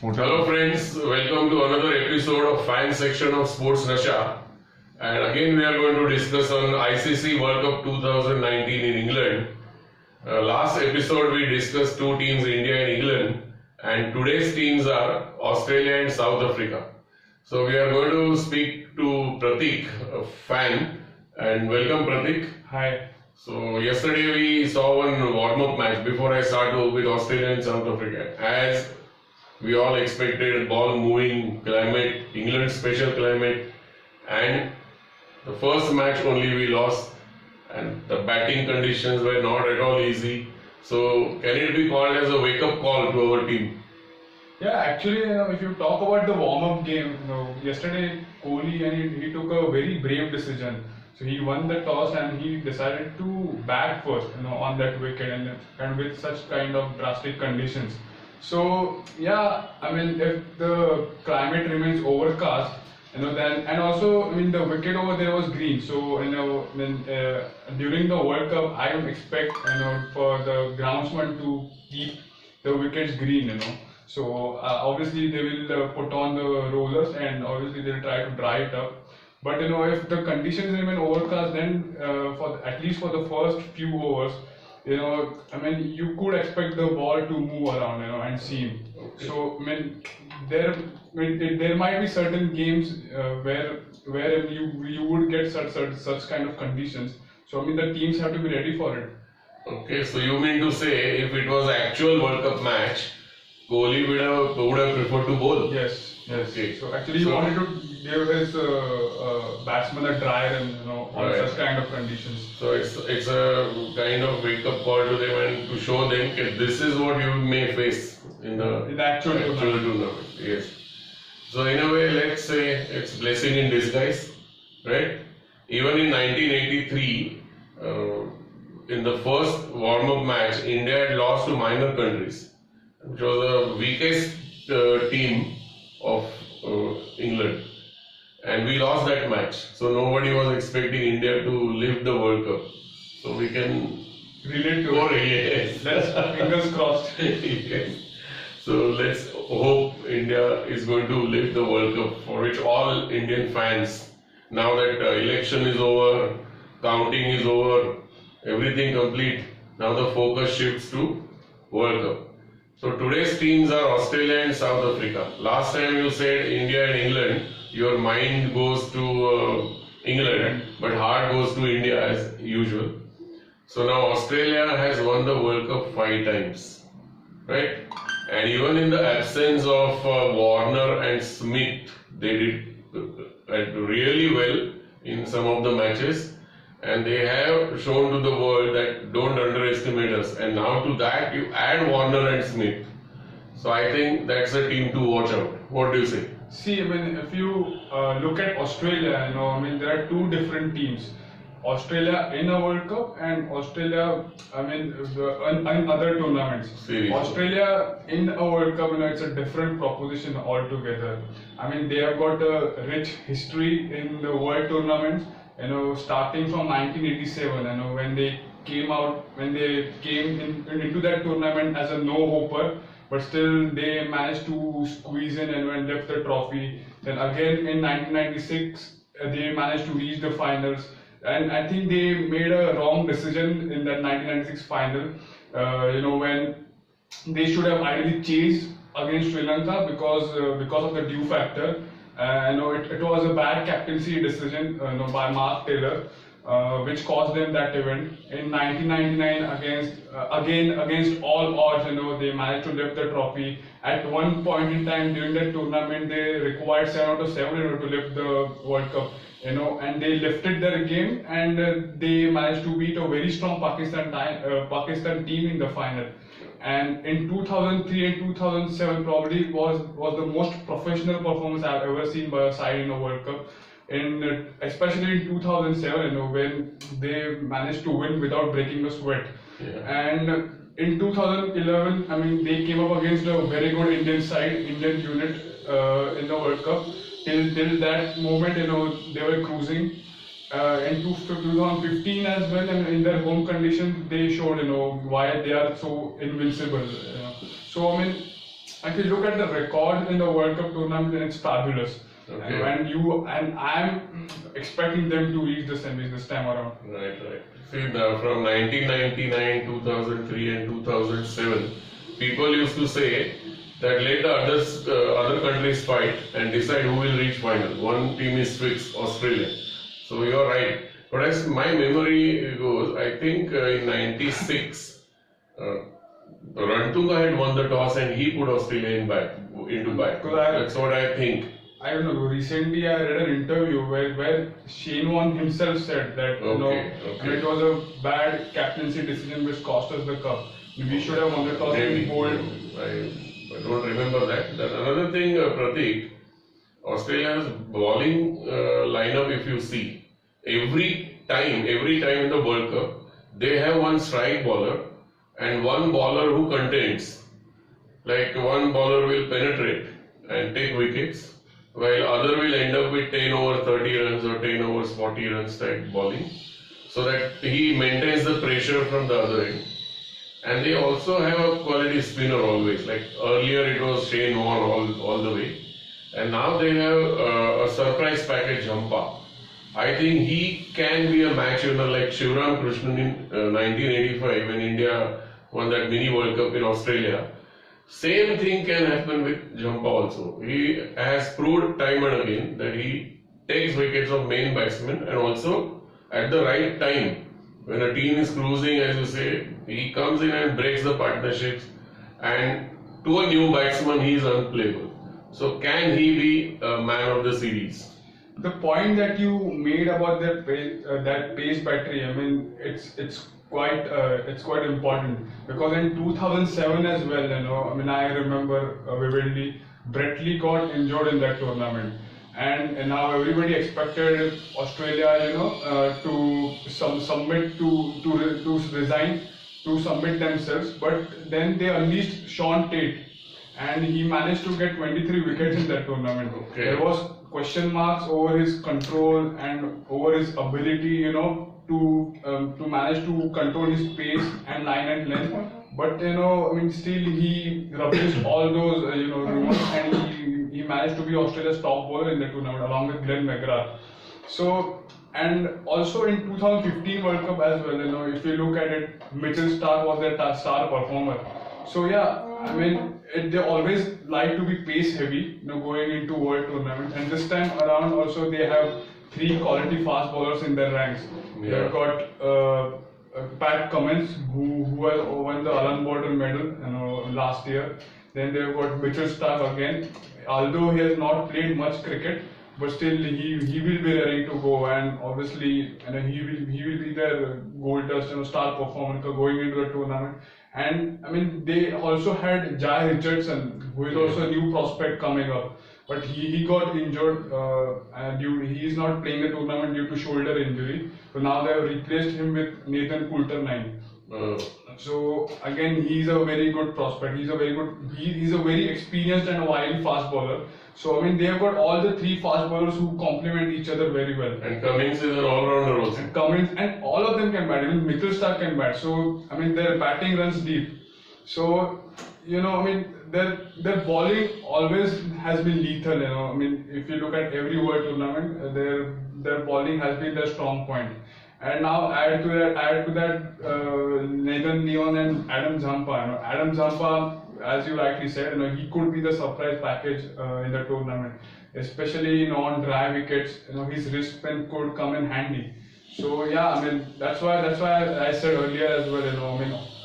Hello friends, welcome to another episode of fan section of Sportsnasha. And again we are going to discuss on ICC World Cup 2019 in England. Last episode we discussed two teams, India and England, and today's teams are Australia and South Africa. So we are going to speak to Pratik, a fan, and welcome Pratik. Hi. So yesterday we saw one warm-up match before I start with Australia and South Africa. As we all expected, ball moving, climate, England special climate, and the first match only we lost, and the batting conditions were not at all easy. So can it be called as a wake-up call to our team? Yeah, actually, if you talk about the warm-up game, yesterday Kohli he took a very brave decision. So he won the toss and he decided to bat first, on that wicket and with such kind of drastic conditions. So yeah, if the climate remains overcast, then and also the wicket over there was green. So during the World Cup, I don't expect for the groundsman to keep the wickets green. So obviously they will put on the rollers and obviously they'll try to dry it up. But if the conditions remain overcast, then at least for the first few overs, you could expect the ball to move around, and seam. Okay. So there might be certain games where you would get such kind of conditions. So the teams have to be ready for it. Okay, so you mean to say if it was actual World Cup match, Kohli would have preferred to bowl? Yes. Okay. So actually, he wanted to give his batsman a dryer and on such kind of conditions. So it's a kind of wake up call to them and to show them that this is what you may face in the actual tournament. Yes. So in a way, let's say it's blessing in disguise, right? Even in 1983, in the first warm-up match, India had lost to minor countries, which was the weakest team of England, and we lost that match. So nobody was expecting India to lift the World Cup. So we can relate to it. Yes. Let's fingers crossed. Yes. So let's hope India is going to lift the World Cup, for which all Indian fans, now that election is over, counting is over, everything complete, now the focus shifts to World Cup. So today's teams are Australia and South Africa. Last time you said India and England, your mind goes to England, but heart goes to India as usual. So now Australia has won the World Cup 5 times, right? And even in the absence of Warner and Smith, they did really well in some of the matches. And they have shown to the world that don't underestimate us. And now to that you add Warner and Smith. So I think that's a team to watch out. What do you say? See, if you look at Australia, there are two different teams. Australia in a World Cup and Australia, in other tournaments. Seriously. Australia in a World Cup, it's a different proposition altogether. They have got a rich history in the world tournaments. Starting from 1987, when they came into that tournament as a no-hoper, but still they managed to squeeze in and lift the trophy. Then again in 1996, they managed to reach the finals. And I think they made a wrong decision in that 1996 final, when they should have ideally chased against Sri Lanka because of the due factor. It was a bad captaincy decision by Mark Taylor, which caused them that event. In 1999, against all odds, they managed to lift the trophy. At one point in time during that tournament, they required 7 out of 7 to lift the World Cup. And they lifted their game and they managed to beat a very strong Pakistan team in the final. And in 2003 and 2007 probably was the most professional performance I've ever seen by a side in a World Cup. Especially in 2007, when they managed to win without breaking a sweat. Yeah. And in 2011, they came up against a very good Indian unit in the World Cup. Till that moment, they were cruising. In 2015 as well, and in their home conditions, they showed why they are so invincible. So if you look at the record in the World Cup tournament, then it's fabulous. Okay. And I'm expecting them to reach the semis this time around. Right, right. See, from 1999, 2003, and 2007, people used to say that let the other countries fight and decide who will reach final. One team is fixed, Australia. So you're right. But as my memory goes, I think in '96, Rantunga had won the toss and he put Australia into bat. That's what I think. I don't know. Recently, I read an interview where Shane Warne himself said that it was a bad captaincy decision which cost us the cup. We should have won the toss and bowled. I don't remember that. Then another thing, Pratik, Australia's bowling lineup, if you see, every time in the World Cup, they have one strike bowler and one bowler who contains. Like one bowler will penetrate and take wickets, while other will end up with 10 over 30 runs or 10 overs 40 runs type bowling, so that he maintains the pressure from the other end. And they also have a quality spinner always. Like earlier it was Shane Warne all the way, and now they have a surprise package Jampa. I think he can be a match winner like Shivram Krishnan in 1985 when India won that mini World Cup in Australia. Same thing can happen with Jampa also. He has proved time and again that he takes wickets of main batsmen, and also at the right time when a team is cruising, as you say, he comes in and breaks the partnerships, and to a new batsman he is unplayable. So can he be a man of the series? The point that you made about that pace battery, I mean, it's quite important, because in 2007 as well, I mean, I remember vividly, Brett Lee got injured in that tournament, and now everybody expected Australia, to submit to resign, to submit themselves, but then they unleashed Sean Tate, and he managed to get 23 wickets in that tournament. Okay. There was question marks over his control and over his ability, to manage to control his pace and line and length. But I mean, still he rubbished all those rumors, and he managed to be Australia's top bowler in the tournament along with Glenn McGrath. So, and also in 2015 World Cup as well, if you look at it, Mitchell Starc was their star performer. So yeah, I mean, they always like to be pace heavy, going into world tournaments, and this time around also they have 3 quality fast bowlers in their ranks. Yeah. They've got Pat Cummins, who has won the Alan Border medal, last year. Then they've got Mitchell Starc again. Although he has not played much cricket, but still he will be ready to go, and obviously he will be their gold dust star performer going into the tournament. And I mean, they also had Jai Richardson, who is also a new prospect coming up, but he got injured and he is not playing the tournament due to shoulder injury. So now they have replaced him with Nathan Coulter-Nine. So again, he's a very good prospect. He's a very experienced and wild fast bowler. So I mean, they have got all the 3 fast bowlers who complement each other very well. And Cummins is an all-rounder also. And Cummins, and all of them can bat. Even Mitchell Starc can bat. So I mean, their batting runs deep. So I mean, their bowling always has been lethal. I mean, if you look at every world tournament, their bowling has been their strong point. And now add to that Nathan Leon and Adam Zampa. Adam Zampa, as you rightly said, he could be the surprise package in the tournament, especially on dry wickets. His wrist spin could come in handy. So yeah, I mean, that's why I said earlier as well.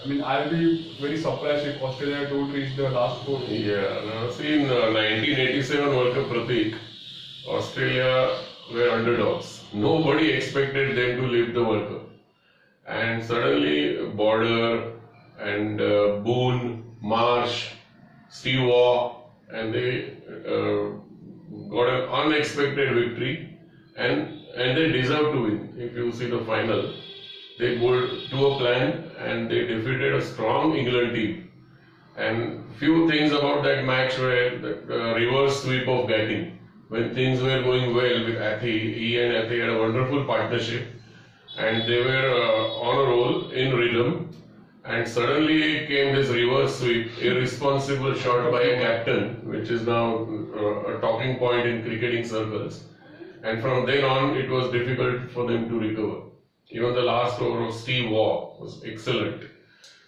I mean, I'll be very surprised if Australia don't reach the last 4. Yeah, now see, in 1987 World Cup, Pratik, Australia were underdogs. Nobody expected them to lift the World Cup, and suddenly Border and Boone, Marsh, Steve Waugh, and they got an unexpected victory, and they deserve to win. If you see the final, they bowled to a plan and they defeated a strong England team. And few things about that match were the reverse sweep of batting. When things were going well with Athey, he and Athey had a wonderful partnership, and they were on a roll in rhythm. and suddenly came this reverse sweep, irresponsible shot by a captain, which is now a talking point in cricketing circles. And from then on, it was difficult for them to recover. Even the last over of Steve Waugh was excellent.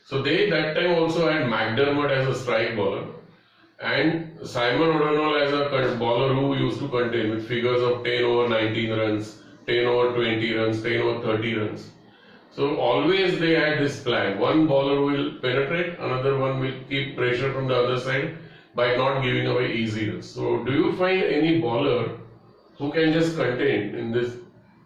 So they that time also had McDermott as a strike bowler and Simon O'Donnell as a bowler who used to contain with figures of 10 over 19 runs, 10 over 20 runs, 10 over 30 runs. So always they had this plan. One bowler will penetrate, another one will keep pressure from the other side by not giving away easy runs. So do you find any bowler who can just contain in this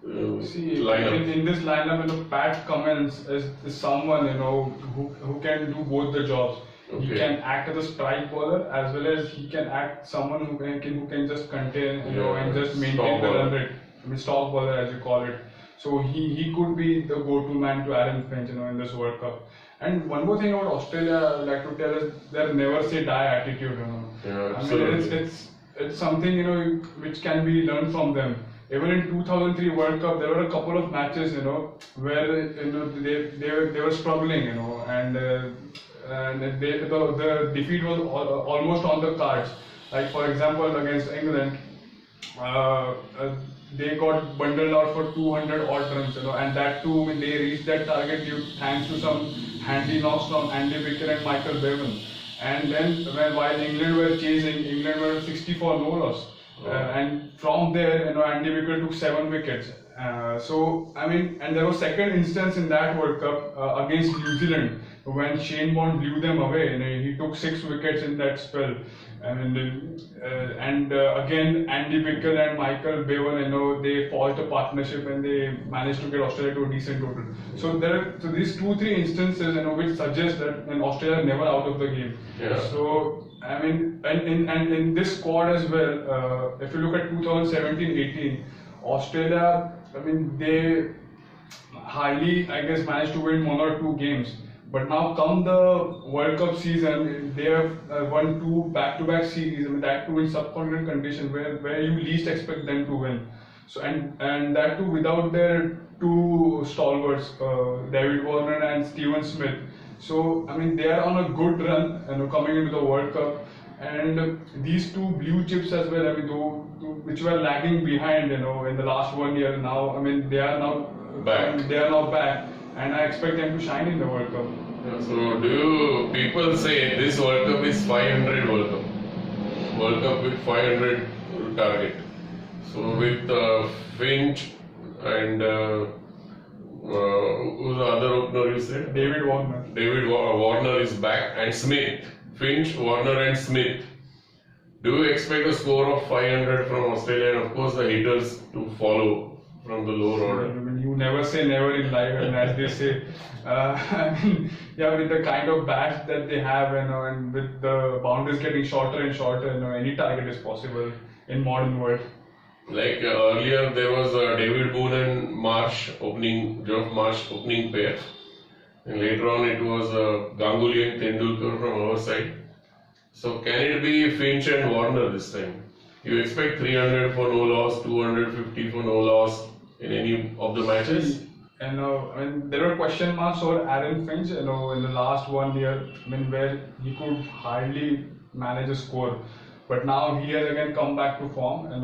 lineup? In this lineup, Pat Cummins is someone who can do both the jobs. Okay. He can act as a strike bowler as well as he can act someone who can just contain and just maintain the run rate. I mean, stock bowler as you call it. So he could be the go-to man to Aaron Finch in this World Cup. And one more thing about Australia I'd like to tell is their never say die attitude. Yeah, absolutely. I mean it's something which can be learned from them. Even in 2003 World Cup, there were a couple of matches, where they were struggling, and the defeat was almost on the cards. Like for example, against England, they got bundled out for 200 odd runs, and that too when they reached that target thanks to some handy knocks from Andy Bicker and Michael Bevan. And then while England were chasing, England were 64 no loss. And from there, Andy Bicker took 7 wickets. So I mean, and there was second instance in that World Cup against New Zealand when Shane Bond blew them away. He took 6 wickets in that spell. And again, Andy Bicker and Michael Bevan, they forged a partnership and they managed to get Australia to a decent total. So these 2-3 instances, which suggest that Australia are never out of the game. Yeah. So I mean, and in this squad as well, if you look at 2017-18, Australia, I mean, they hardly, I guess, managed to win 1 or 2 games. But now, come the World Cup season, they have won 2 back-to-back series. I mean, that too in subcontinent condition, where you least expect them to win. So and that too without their 2 stalwarts, David Warner and Steven Smith. So I mean, they are on a good run, coming into the World Cup. And these 2 blue chips as well, I mean, which were lagging behind, in the last 1 year. Now, I mean, they are now back. And I expect them to shine in the World Cup. Yeah, so people say this World Cup is 500 World Cup? World Cup with 500 target. So with Finch and who's the other opener you said? David Warner. Warner is back, and Smith. Finch, Warner and Smith. Do you expect a score of 500 from Australia, and of course the hitters to follow from the lower order? I mean, you never say never in life, and as they say, I mean, yeah, with the kind of bats that they have, and with the boundaries getting shorter and shorter, any target is possible in modern world. Like earlier, there was David Boone and Geoff Marsh opening pair, and later on it was Ganguly and Tendulkar from our side. So can it be Finch and Warner this time? You expect 300 for no loss, 250 for no loss in any of the matches? And I mean, there were question marks over Aaron Finch, in the last 1 year, I mean, where he could hardly manage a score. But now he has again come back to form, in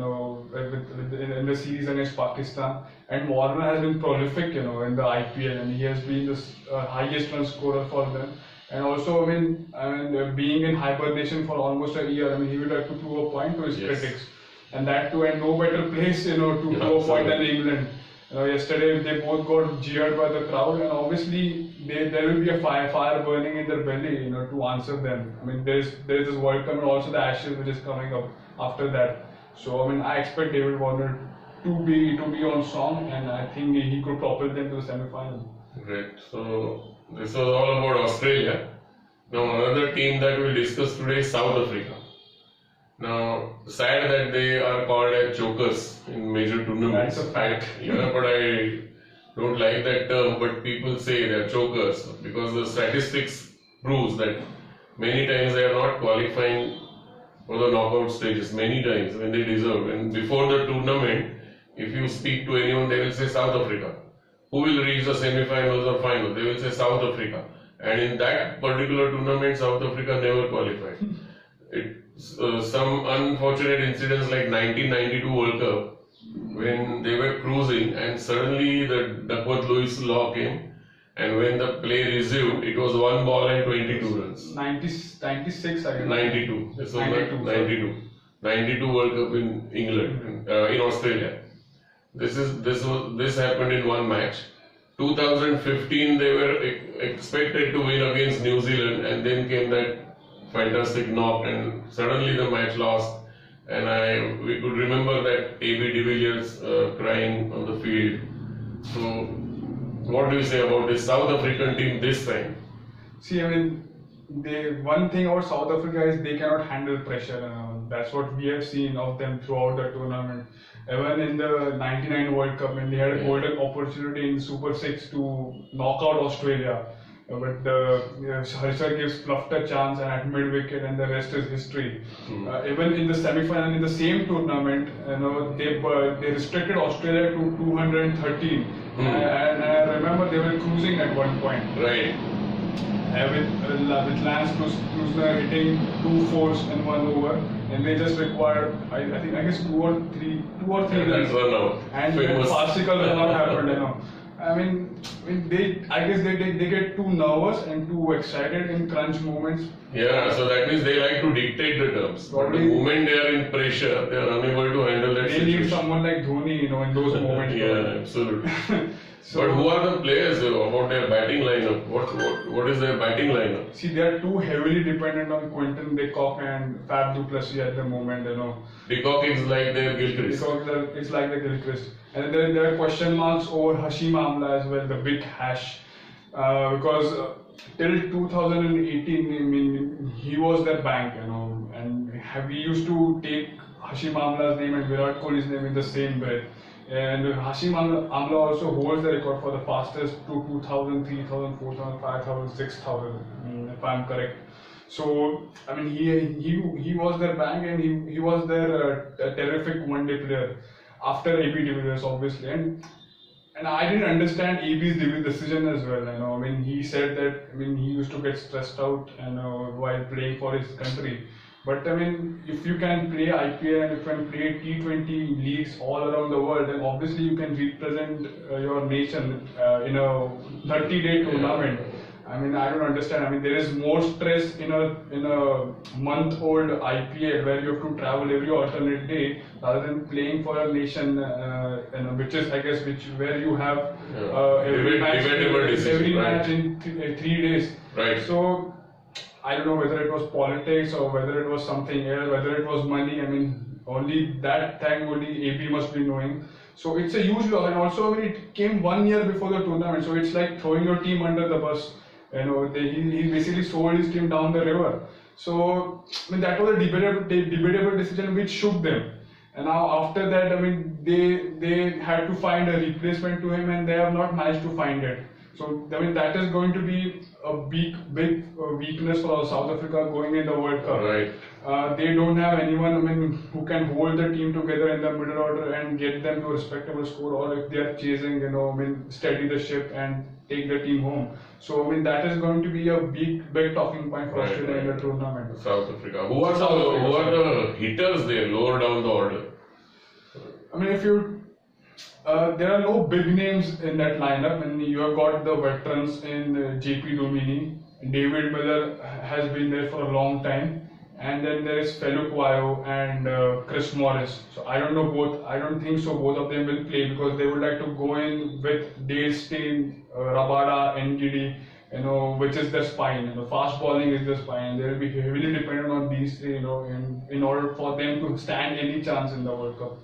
the series against Pakistan. And Warner has been prolific, in the IPL, and he has been the highest run scorer for them. And also, I mean, being in hibernation for almost a year, I mean, he would have to prove a point to his critics, and that too, and no better place, to prove a point than England. Yesterday they both got jeered by the crowd, and obviously there will be a fire burning in their belly, to answer them. I mean, there's this World Cup and also the Ashes which is coming up after that. So I mean, I expect David Warner to be on song, and I think he could propel them to the semi-final. Great. So this was all about Australia. Now another team that we'll discuss today is South Africa. Now, sad that they are called as chokers in major tournaments. That's a fact. But I don't like that term, but people say they are chokers because the statistics proves that many times they are not qualifying for the knockout stages, many times when they deserve. And before the tournament, if you speak to anyone, they will say South Africa. Who will reach the semi-finals or finals? They will say South Africa. and in that particular tournament, South Africa never qualified. Some unfortunate incidents like 1992 World Cup, when they were cruising and suddenly the Duckworth-Lewis law came, and when the play resumed, it was 1 ball and 22 runs. 96, I guess. 92. This was 92, 92. 92 World Cup in England, in Australia. This happened in one match. 2015 they were expected to win against New Zealand, and then came that fantastic knock, and suddenly the match lost. And we could remember that AB de Villiers crying on the field. So, what do you say about this South African team this time? See, I mean, one thing about South Africa is they cannot handle pressure. That's what we have seen of them throughout the tournament. Even in the '99 World Cup, when they had a golden opportunity in Super 6 to knock out Australia, but Harsha gives fluffed a chance and at mid wicket, and the rest is history. Even in the semi-final in the same tournament, they restricted Australia to 213, and I remember they were cruising at one point. Right. With Lance Klusener hitting 2 fours in 1 over, and they just required I guess two or three runs. Run out. And the farcical run out happened. I guess they get too nervous and too excited in crunch moments. Yeah, so that means they like to dictate the terms. But the moment they are in pressure, they are unable to handle that situation. They need someone like Dhoni, in those moments. Yeah, absolutely. But who are the players about their batting lineup? What is their batting lineup? See, they are too heavily dependent on Quinton de Kock and Fab du Plessis at the moment. De Kock is like their Gilchrist. De Kock is like the Gilchrist. And then there are question marks over Hashim Amla as well, the big hash. Because till 2018, he was their bank, and we used to take Hashim Amla's name and Virat Kohli's name in the same breath. And Hashim Amla also holds the record for the fastest to 2,000, 3,000, 4,000, 5,000, 6,000, if I'm correct. So, I mean, he was their bank, and he was their terrific one-day player after AB de Villiers, obviously. And I didn't understand AB's decision as well. He said that he used to get stressed out while playing for his country. But if you can play IPL and if you can play T20 leagues all around the world, then obviously you can represent your nation in a 30-day tournament. I don't understand. There is more stress in a month-old IPL where you have to travel every alternate day rather than playing for your nation, which is where you have every match in 3 days. Right. So I don't know whether it was politics or whether it was something else, whether it was money. Only that thing only AB must be knowing. So it's a huge loss, and also it came 1 year before the tournament. So it's like throwing your team under the bus. He basically sold his team down the river. So that was a debatable decision which shook them. And now after that, they had to find a replacement to him, and they have not managed to find it. So that is going to be a big weakness for South Africa going in the World Cup. Right. They don't have anyone who can hold the team together in the middle order and get them to a respectable score, or if they are chasing, steady the ship and take the team home. So that is going to be a big talking point for Australia in the tournament. South Africa. Who are the hitters there lower down the order? There are no big names in that lineup, and you have got the veterans in JP Domini. David Miller has been there for a long time, and then there is Feluk Wayo and Chris Morris. So I don't know both. I don't think so. Both of them will play because they would like to go in with Dale Steyn, Rabada, Ngidi, which is their spine. Fast bowling is their spine. They will be heavily dependent on these three, in order for them to stand any chance in the World Cup.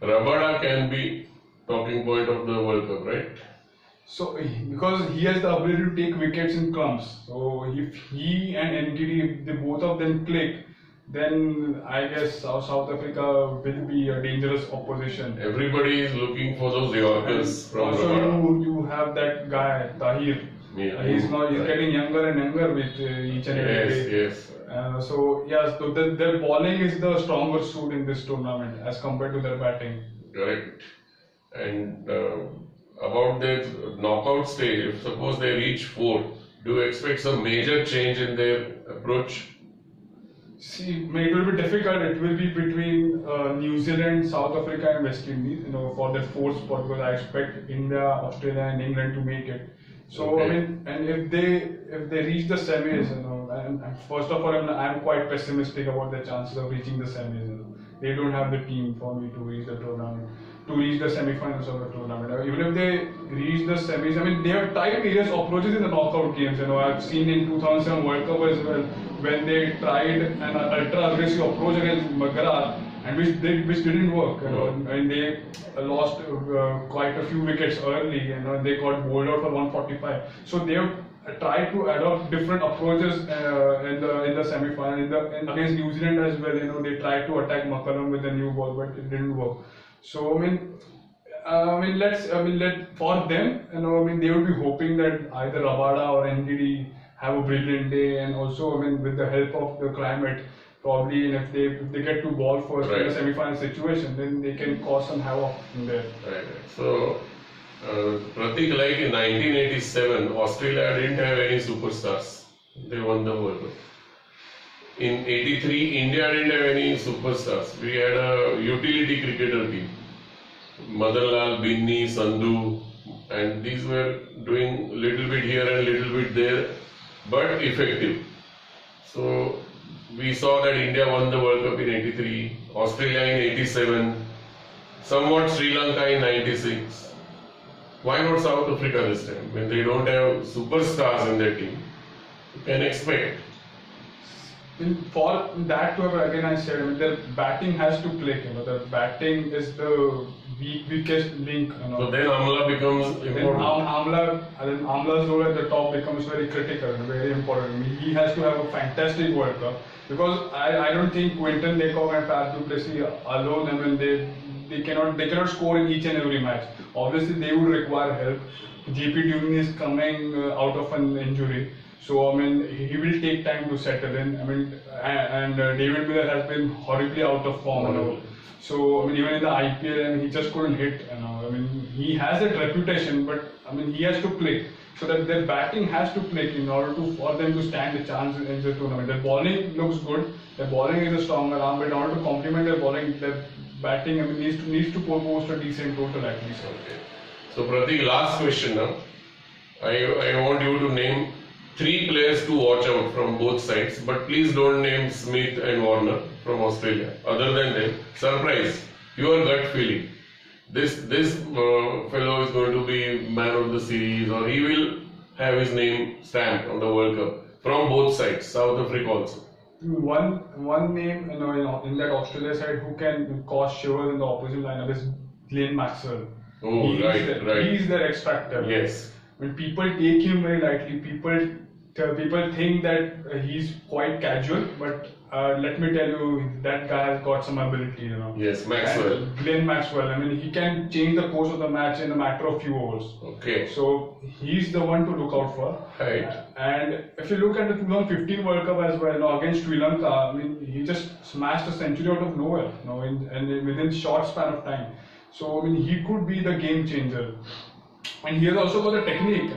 Rabada can be talking point of the World Cup, right? So, because he has the ability to take wickets in clumps. So, if he and Nkidi, if they both of them click, then I guess South Africa will be a dangerous opposition. Everybody is looking for those Yorkers from also Rabada. You have that guy, Tahir. Yeah. He's getting younger and younger with each and every day. Yes. So their bowling is the stronger suit in this tournament as compared to their batting. Correct. And about their knockout stage, if suppose they reach 4th, Do you expect some major change in their approach? See, it will be difficult. It will be between New Zealand, South Africa, and West Indies. For the fourth spot, because I expect India, Australia, and England to make it. So Okay. I mean, and if they reach the semis, and first of all, I'm quite pessimistic about the chances of reaching the semis. They don't have the team for me to reach the tournament, to reach the semi-finals of the tournament. Even if they reach the semis, I mean, they have tried various approaches in the knockout games. I've seen in 2007 World Cup as well, when they tried an ultra-aggressive approach against McGrath, and which didn't work. And they lost quite a few wickets early. They got bowled out for 145. So they have tried to adopt different approaches in the semi-final. Against New Zealand as well, they tried to attack McCullum with a new ball, but it didn't work. So let for them, they would be hoping that either Rabada or NGD have a brilliant day, and also, with the help of the climate, probably, and if they get to ball first in the semi-final situation, then they can cause some havoc in there. Right. So, Pratik, like in 1987, Australia didn't have any superstars. They won the World Cup. In 83, India didn't have any superstars. We had a utility cricketer team. Madanlal, Binni, Sandhu, and these were doing little bit here and little bit there, but effective. So we saw that India won the World Cup in 83, Australia in 87, somewhat Sri Lanka in 96. Why not South Africa this time? When they don't have superstars in their team, you can expect. For that to have, again I said, their batting has to click. The batting is the weakest link. So then Amla becomes important. Amla's role at the top becomes very critical and very important. He has to have a fantastic World Cup, because I don't think Quinton de Kock and Faf du Plessis alone, they cannot score in each and every match. Obviously, they would require help. JP Dumini is coming out of an injury. So he will take time to settle in. And David Miller has been horribly out of form. So even in the IPL, he just couldn't hit. He has that reputation, but he has to click. So that their batting has to click in order for them to stand a chance in the tournament. Their bowling looks good. Their bowling is a stronger arm, but in order to complement their bowling, their batting needs to post a decent total at least. Okay. So Pratik, last question now. I want you to name 3 players to watch out from both sides, but please don't name Smith and Warner from Australia. Other than them, surprise, your gut feeling. This fellow is going to be man of the series, or he will have his name stamped on the World Cup from both sides, South Africa also. One name in that Australia side who can cause shivers in the opposite lineup is Glenn Maxwell. Oh, right. He's their X factor. Yes. When people take him very lightly, people think that he's quite casual, but let me tell you, that guy has got some ability, Yes, Maxwell. And Glenn Maxwell, he can change the course of the match in a matter of few overs. Okay. So he's the one to look out for. Right. And if you look at the 2015 World Cup as well, against Sri Lanka, he just smashed a century out of nowhere, and within short span of time. So he could be the game changer. And he has also got the technique.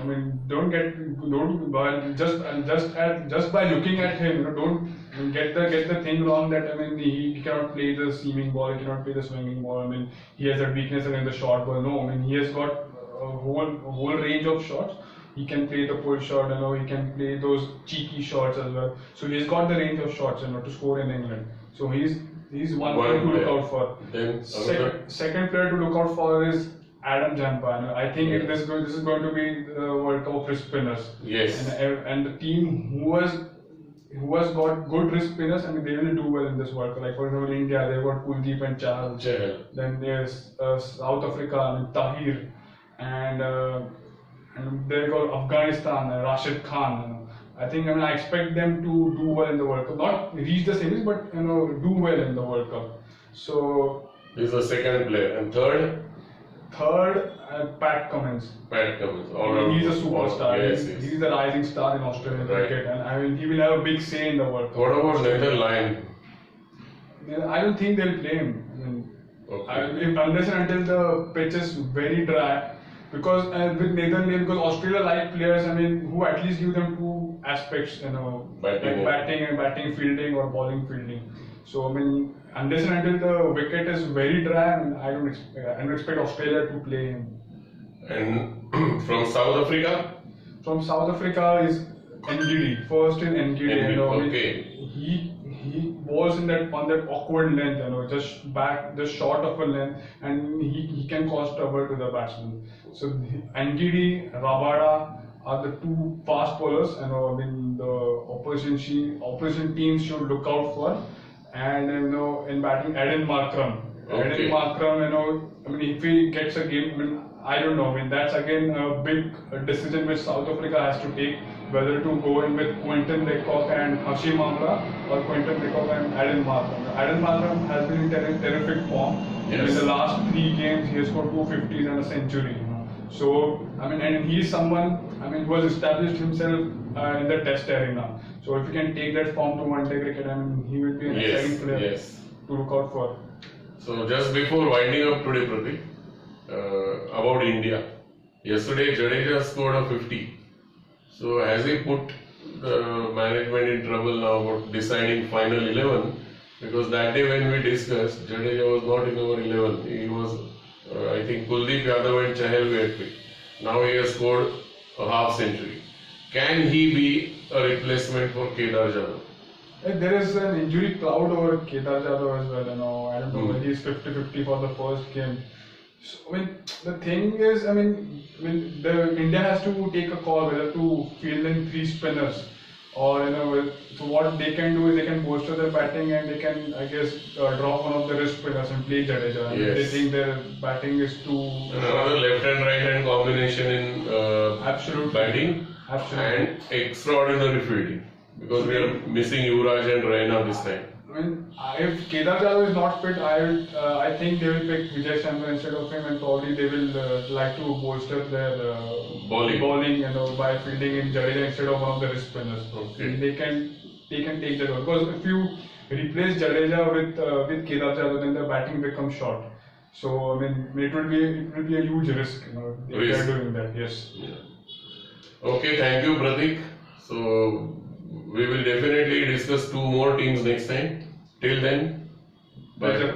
Just by looking at him, don't get the thing wrong that he cannot play the seaming ball, he cannot play the swinging ball. He has that weakness against the short ball. No, he has got a whole range of shots. He can play the pull shot, he can play those cheeky shots as well. So he's got the range of shots, to score in England. So he's one player to look out for. Then second player to look out for is Adam Jampa. I think this is going to be the World Cup of wrist spinners. Yes. And the team who has got good wrist spinners, they will do well in this World Cup. Like for example, India, they've got Kuldeep and Chahal. Then there's South Africa, Tahir, and they've got Afghanistan, Rashid Khan. I think I expect them to do well in the World Cup. Not reach the semis, but do well in the World Cup. So this is the second player. And third, Pat Cummins. He's a superstar. Yes. He's the rising star in Australian cricket, and he will have a big say in the World Cup. What about Nathan Lyon? I don't think they'll play him. Okay. Unless and until the pitch is very dry, because with Netherlands, because Australia like players, I mean, who at least give them two aspects, you know, Batting. like batting fielding or bowling fielding. So I mean, unless and until the wicket is very dry, I mean, I don't expect Australia to play him. And from South Africa? From South Africa is NGD. First is NGD. You know, okay. He was in that on that awkward length, you know, just short of a length, and he can cause trouble to the batsman. So NGD, Rabada are the two fast bowlers, you know, I mean the opposition teams should look out for. And you know, in batting, Aiden Markram. Okay. Aiden Markram, you know, I mean, if he gets a game, I mean, I don't know. I mean, that's again a big decision which South Africa has to take, whether to go in with Quinton de Kock and Hashim Amla or Quinton de Kock and Aiden Markram. Aiden Markram has been in terrific form. Yes. In the last 3 games, he has scored 250s and a century. You know. So, I mean, and he's someone, I mean, who has established himself in the Test arena. So, if he can take that form to one-day cricket, I mean, he will be an exciting player to look out for. So, just before winding up today, Pratik, about India. Yesterday, Jadeja scored a 50. So, has he put the management in trouble now about deciding final 11? Because that day when we discussed, Jadeja was not in our 11. He was, I think, Kuldeep Yadav and Chahal were picked. Now he has scored a half century. Can he be a replacement for Kedar Jadhav? There is an injury cloud over Kedar Jadhav as well. You know, I don't know whether he's 50-50 for the first game. So, I mean, the thing is, I mean, India has to take a call whether to field in 3 spinners, or you know, so what they can do is they can bolster their batting and they can, I guess, drop one of the wrist spinners and play Jadeja. Yes. They think their batting is too. Another left and right hand combination in Absolutely. batting. Absolutely. And extraordinary fielding, because we are missing Yuvraj and Raina this time. I mean, if Kedar Jadhav is not fit, I think they will pick Vijay Shankar instead of him, and probably they will like to bolster their bowling, you know, by fielding in Jadeja instead of one of the wrist spinners. Okay. They can take that over, because if you replace Jadeja with Kedar Jadhav, then the batting becomes short. So I mean, it will be a huge risk, you know, if they are doing that. Yes. Yeah. Okay, thank you, Pratik. So we will definitely discuss 2 more teams next time. Till then, bye.